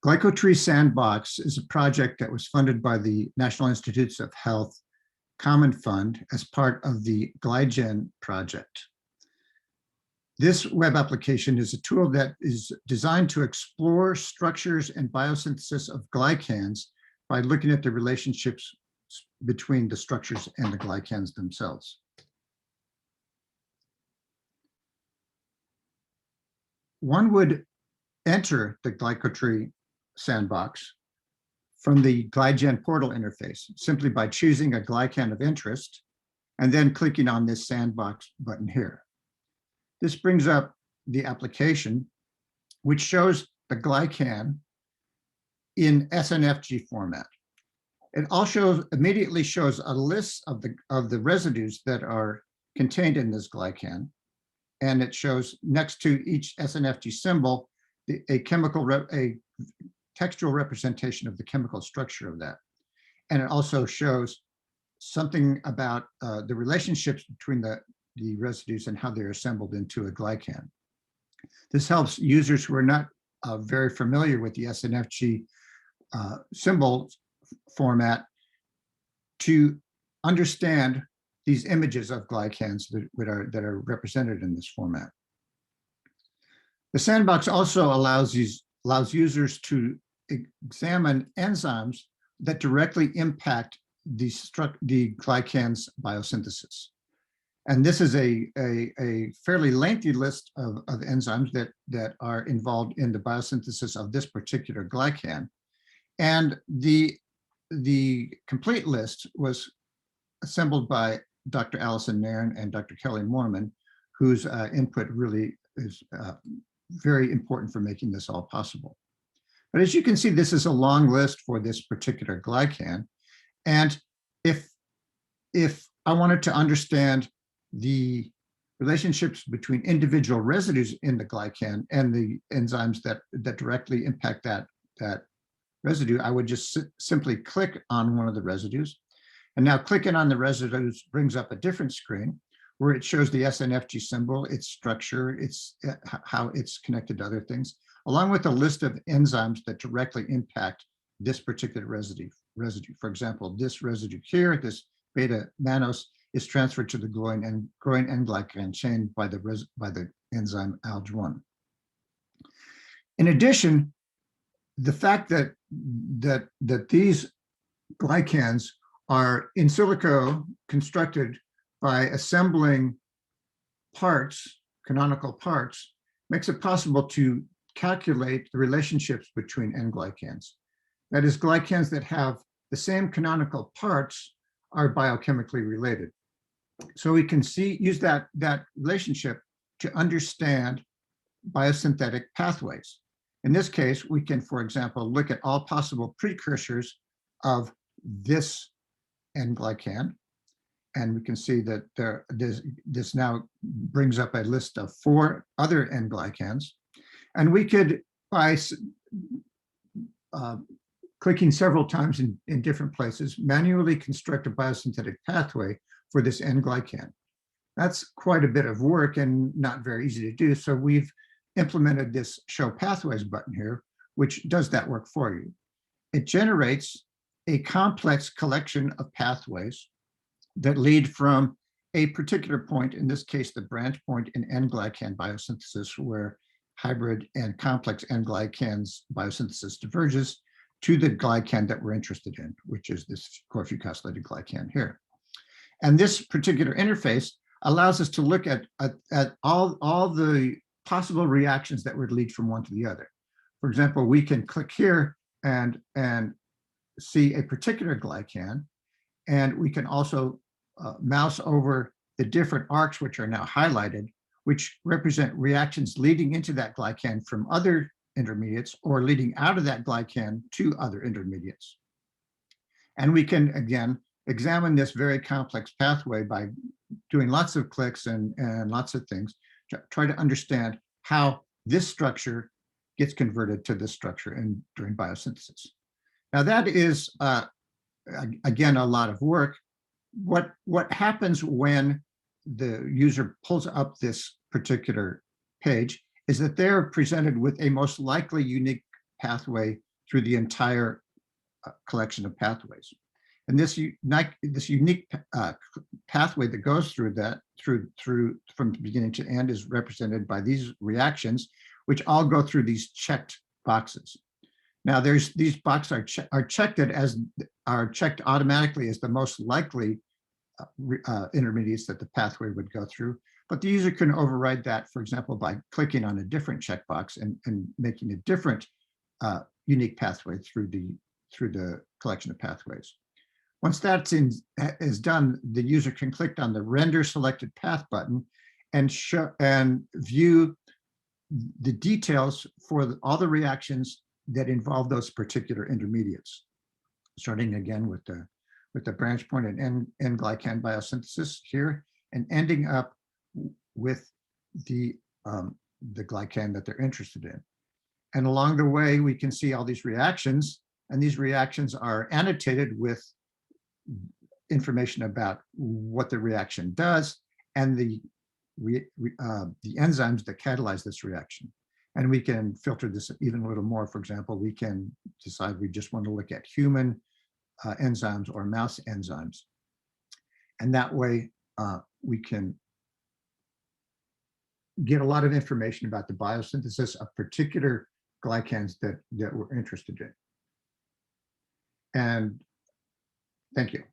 GlycoTree SandBox is a project that was funded by the National Institutes of Health Common Fund as part of the Glycan project. This web application is a tool that is designed to explore structures and biosynthesis of glycans by looking at the relationships between the structures and the glycans themselves. One would enter the GlycoTree SandBox from the Glycan portal interface simply by choosing a glycan of interest and then clicking on this sandbox button here. This brings up the application, which shows the glycan in SNFG format. It also immediately shows a list of the residues that are contained in this glycan, and it shows next to each SNFG symbol a textual representation of the chemical structure of that. And it also shows something about the relationships between the residues and how they're assembled into a glycan. This helps users who are not very familiar with the SNFG symbol format to understand these images of glycans that are represented in this format. The sandbox also allows users to examine enzymes that directly impact the glycan's biosynthesis. And this is a fairly lengthy list of enzymes that are involved in the biosynthesis of this particular glycan. And the complete list was assembled by Dr. Allison Nairn and Dr. Kelly Mormon, whose input really is very important for making this all possible. But as you can see, this is a long list for this particular glycan. And if I wanted to understand the relationships between individual residues in the glycan and the enzymes that directly impact that residue, I would just simply click on one of the residues. And now clicking on the residues brings up a different screen where it shows the SNFG symbol, its structure, how it's connected to other things, along with a list of enzymes that directly impact this particular residue. For example, this residue here, this beta mannose, is transferred to the growing end glycan chain by the enzyme ALG1. In addition, the fact that these glycans are in silico constructed by assembling parts, canonical parts, makes it possible to calculate the relationships between N glycans. That is, glycans that have the same canonical parts are biochemically related. So we can use that relationship to understand biosynthetic pathways. In this case, we can, for example, look at all possible precursors of this N glycan. And we can see that this now brings up a list of 4 other N glycans. And we could, by clicking several times in different places, manually construct a biosynthetic pathway for this N glycan. That's quite a bit of work and not very easy to do. So we've implemented this Show Pathways button here, which does that work for you. It generates a complex collection of pathways that lead from a particular point, in this case, the branch point in N-glycan biosynthesis, where hybrid and complex N-glycans biosynthesis diverges to the glycan that we're interested in, which is this core-fucosylated glycan here. And this particular interface allows us to look at all the possible reactions that would lead from one to the other. For example, we can click here and see a particular glycan, and we can also mouse over the different arcs, which are now highlighted, which represent reactions leading into that glycan from other intermediates or leading out of that glycan to other intermediates. And we can, again, examine this very complex pathway by doing lots of clicks and lots of things to try to understand how this structure gets converted to this structure during biosynthesis. Now that is, again, a lot of work. What happens when the user pulls up this particular page is that they're presented with a most likely unique pathway through the entire collection of pathways. And this unique pathway that goes through that, from beginning to end, is represented by these reactions, which all go through these checked boxes. Now, these boxes are checked automatically as the most likely intermediates that the pathway would go through. But the user can override that, for example, by clicking on a different checkbox and making a different unique pathway through the collection of pathways. Once that is done, the user can click on the Render Selected Path button and view the details for all the reactions that involve those particular intermediates, starting again with the branch point and end glycan biosynthesis here, and ending up with the glycan that they're interested in. And along the way, we can see all these reactions, and these reactions are annotated with information about what the reaction does and the enzymes that catalyze this reaction. And we can filter this even a little more. For example, we can decide we just want to look at human enzymes or mouse enzymes. And that way we can get a lot of information about the biosynthesis of particular glycans that we're interested in. And thank you.